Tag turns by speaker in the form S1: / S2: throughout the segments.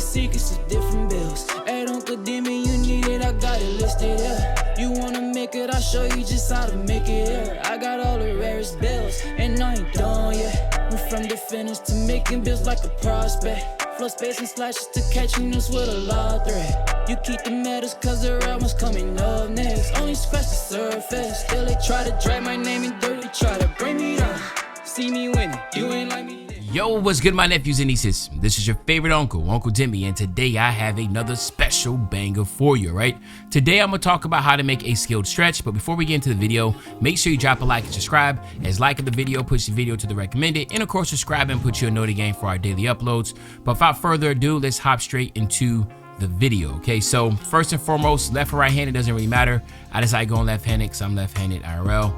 S1: secrets of different bills. Hey, don't condemn me, you need it, I got it listed, yeah. You wanna make it, I'll show you just how to make it, yeah. I got all the rarest bills, and I ain't done yet. Went from the finish to making bills like a prospect. Flow space and slashes to catching us with a lot of threat. You keep the medals cause the right one's coming up next. Only scratch the surface. Still they try to drag my name in dirt. They try to bring me down. See me winning. You ain't like me.
S2: Yo, what's good, my nephews and nieces? This is your favorite uncle, Uncle Timmy, and today I have another special banger for you, right? Today I'm gonna talk about how to make a skilled stretch, but before we get into the video, make sure you drop a like and subscribe, as liking the video puts the video to the recommended, and of course subscribe and put you a notification for our daily uploads. But without further ado, let's hop straight into the video, okay? So first and foremost, left or right-handed doesn't really matter. I decided going left-handed because I'm left-handed IRL.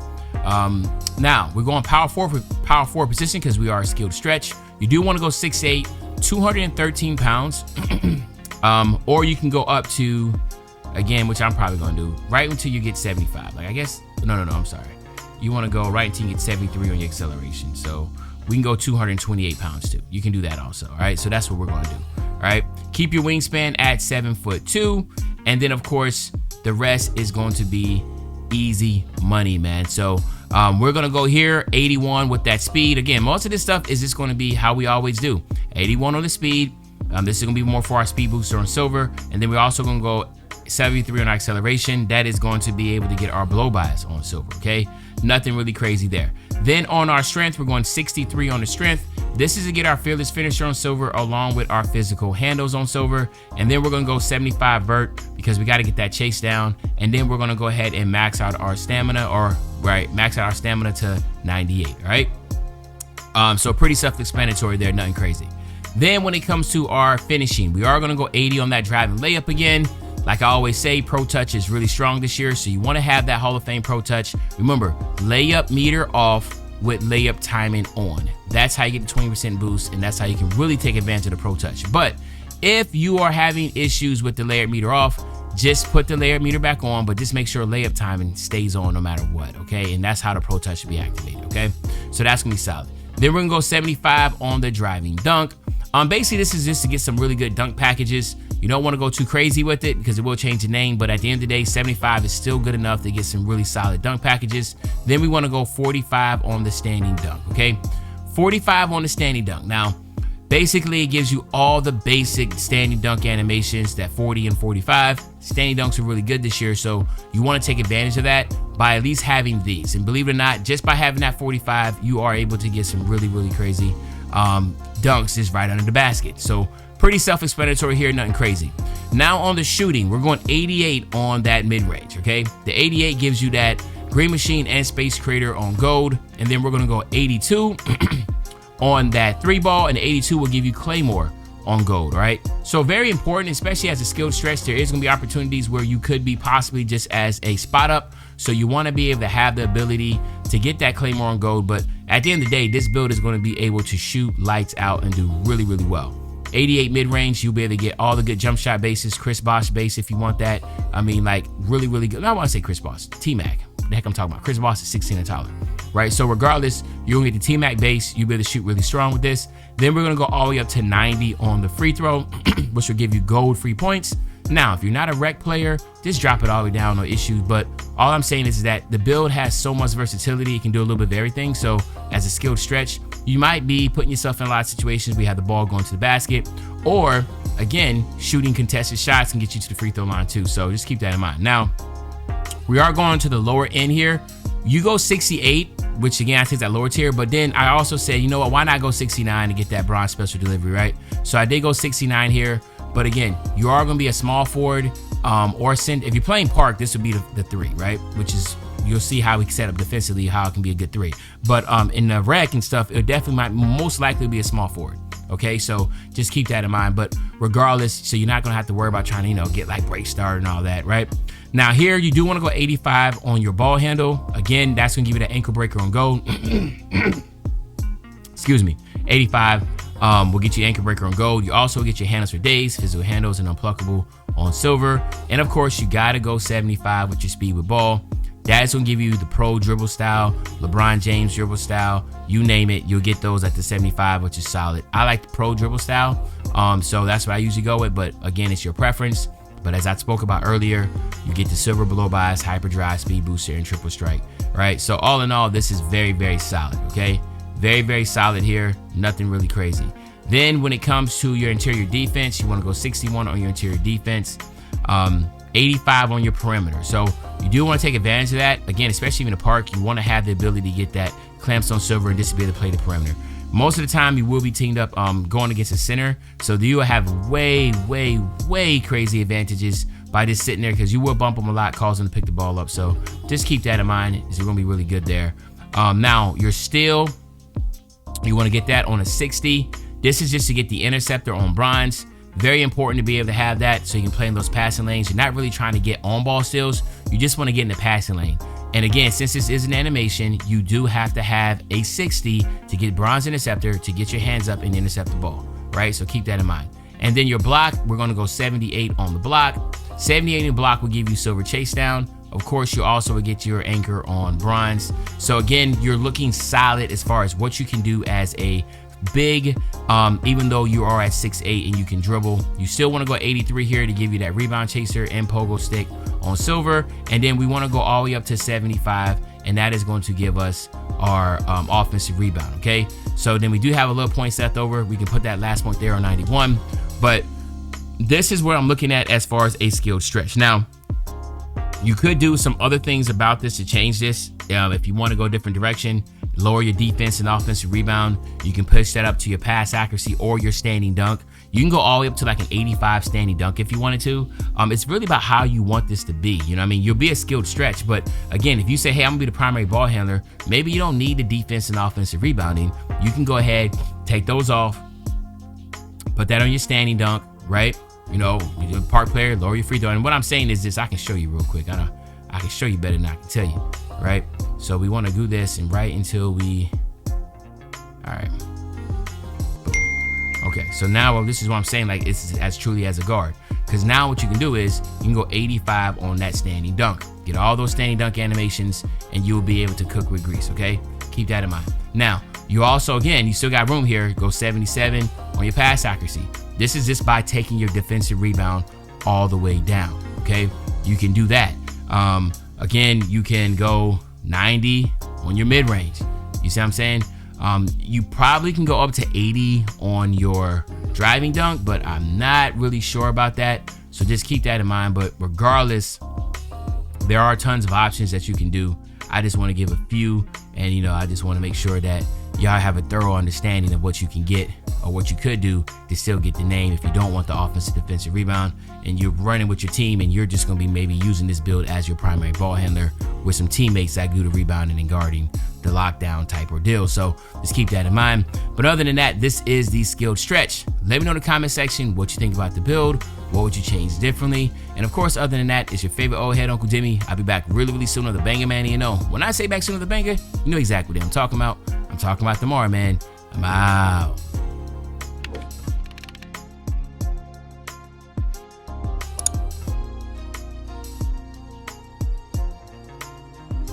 S2: Now we're going power forward position because we are a skilled stretch. You do want to go 6'8", 213 pounds, or you can go up to, again, which I'm probably gonna do, right until you get 75. Like I guess, no, I'm sorry. You want to go right until you get 73 on your acceleration. So we can go 228 pounds too. You can do that also. All right, so that's what we're gonna do. All right, keep your wingspan at 7'2", and then of course the rest is going to be easy money, man. So we're gonna go here 81 with that speed. Again, most of this stuff is just going to be how we always do. 81 on the speed. This is gonna be more for our speed booster on silver, and then we're also gonna go 73 on our acceleration. That is going to be able to get our blow bys on silver. Okay, nothing really crazy there. Then on our strength, we're going 63 on the strength. This is to get our fearless finisher on silver along with our physical handles on silver. And then we're gonna go 75 vert because we gotta get that chase down. And then we're gonna go ahead and max out our stamina, max out our stamina to 98, right? So pretty self-explanatory there, nothing crazy. Then when it comes to our finishing, we are gonna go 80 on that driving layup again. Like I always say, Pro Touch is really strong this year, so you wanna have that Hall of Fame Pro Touch. Remember, layup meter off with layup timing on. That's how you get the 20% boost, and that's how you can really take advantage of the Pro Touch. But if you are having issues with the layup meter off, just put the layup meter back on, but just make sure layup timing stays on no matter what, okay? And that's how the Pro Touch should be activated, okay? So that's gonna be solid. Then we're gonna go 75 on the driving dunk. Basically, this is just to get some really good dunk packages. You don't want to go too crazy with it because it will change the name, but at the end of the day, 75 is still good enough to get some really solid dunk packages. Then we want to go 45 on the standing dunk, okay? 45 on the standing dunk. Now, basically, it gives you all the basic standing dunk animations, that 40 and 45. Standing dunks are really good this year, so you want to take advantage of that by at least having these. And believe it or not, just by having that 45, you are able to get some really, really crazy dunks just right under the basket. So pretty self-explanatory here, nothing crazy. Now on the shooting, we're going 88 on that mid-range, okay? The 88 gives you that Green Machine and Space Creator on gold, and then we're gonna go 82 on that 3-ball, and the 82 will give you Claymore on gold, right? So very important, especially as a skilled stretch, there is gonna be opportunities where you could be possibly just as a spot up. So you wanna be able to have the ability to get that Claymore on gold, but at the end of the day, this build is gonna be able to shoot lights out and do really, really well. 88 mid-range, you'll be able to get all the good jump shot bases, Chris Bosh base if you want that. I mean, like really, really good. I want to say Chris Bosh, T-Mac. The heck I'm talking about. Chris Bosh is 16 and taller, right? So regardless, you're gonna get the T-Mac base. You'll be able to shoot really strong with this. Then we're gonna go all the way up to 90 on the free throw, which will give you gold free points. Now, if you're not a rec player, just drop it all the way down, no issues. But all I'm saying is that the build has so much versatility. It can do a little bit of everything. So as a skilled stretch, you might be putting yourself in a lot of situations where you have the ball going to the basket, or again, shooting contested shots can get you to the free throw line too. So just keep that in mind. Now, we are going to the lower end here. You go 68, which again, I think that lower tier, but then I also said, you know what, why not go 69 to get that bronze special delivery, right? So I did go 69 here. But again, you are going to be a small forward or send. If you're playing park, this would be the 3, right? Which is, you'll see how we can set up defensively, how it can be a good 3. But in the rec and stuff, it definitely might most likely be a small forward. Okay, so just keep that in mind. But regardless, so you're not going to have to worry about trying to, get like break start and all that, right? Now here, you do want to go 85 on your ball handle. Again, that's going to give you the ankle breaker on gold. Excuse me, 85. Will get you anchor breaker on gold. You also get your handles for days, physical handles, and unpluckable on silver. And of course, you gotta go 75 with your speed with ball. That's gonna give you the pro dribble style, LeBron James dribble style, you name it, you'll get those at the 75, which is solid. I like the pro dribble style, so that's what I usually go with, but again, it's your preference. But as I spoke about earlier, you get the silver below bias, hyper drive, speed booster, and triple strike, right? So all in all, this is very, very solid, okay? Very, very solid here, nothing really crazy. Then when it comes to your interior defense, you wanna go 61 on your interior defense, 85 on your perimeter. So you do want to take advantage of that. Again, especially in the park, you want to have the ability to get that clamps on silver and just to be able to play the perimeter. Most of the time, you will be teamed up going against a center. So you will have way, way, way crazy advantages by just sitting there because you will bump them a lot, cause them to pick the ball up. So just keep that in mind. It's going to be really good there. Now, your steal, you want to get that on a 60. This is just to get the interceptor on bronze. Very important to be able to have that so you can play in those passing lanes. You're not really trying to get on-ball steals. You just want to get in the passing lane. And again, since this is an animation, you do have to have a 60 to get bronze interceptor to get your hands up and intercept the ball, right? So keep that in mind. And then your block, we're going to go 78 on the block. 78 in the block will give you silver chase down. Of course, you also will get your anchor on bronze. So again, you're looking solid as far as what you can do as a big, even though you are at 6'8" and you can dribble. You still want to go 83 here to give you that rebound chaser and pogo stick on silver. And then we want to go all the way up to 75, and that is going to give us our offensive rebound, okay? So then we do have a little points left over. We can put that last point there on 91. But this is what I'm looking at as far as a skilled stretch. Now, you could do some other things about this to change this. If you want to go a different direction, lower your defense and offensive rebound, you can push that up to your pass accuracy or your standing dunk. You can go all the way up to like an 85 standing dunk if you wanted to. It's really about how you want this to be. You know what I mean? You'll be a skilled stretch, but again, if you say, hey, I'm gonna be the primary ball handler, maybe you don't need the defense and offensive rebounding. You can go ahead, take those off, put that on your standing dunk, right? You know, you're a park player, lower your free throw. And what I'm saying is this, I can show you real quick. I can show you better than I can tell you, right? So we want to do this and right until we, all right. Okay, so now this is what I'm saying, like it's as truly as a guard. Because now what you can do is you can go 85 on that standing dunk. Get all those standing dunk animations and you'll be able to cook with grease, okay? Keep that in mind. Now, you also, again, you still got room here, go 77 on your pass accuracy. This is just by taking your defensive rebound all the way down, okay? You can do that. Again, you can go 90 on your mid-range. You see what I'm saying? You probably can go up to 80 on your driving dunk, but I'm not really sure about that. So just keep that in mind. But regardless, there are tons of options that you can do. I just want to give a few, and you know, I just want to make sure that y'all have a thorough understanding of what you can get or what you could do to still get the name if you don't want the offensive defensive rebound and you're running with your team and you're just going to be maybe using this build as your primary ball handler with some teammates that do the rebounding and guarding, the lockdown type ordeal. So just keep that in mind. But other than that, this is the skilled stretch. Let me know in the comment section what you think about the build. What would you change differently? And of course, other than that, it's your favorite old head, Uncle Jimmy. I'll be back really, really soon on the Banger, man. And you know, when I say back soon on the Banger, you know exactly what I'm talking about. I'm talking about tomorrow, man. I'm out.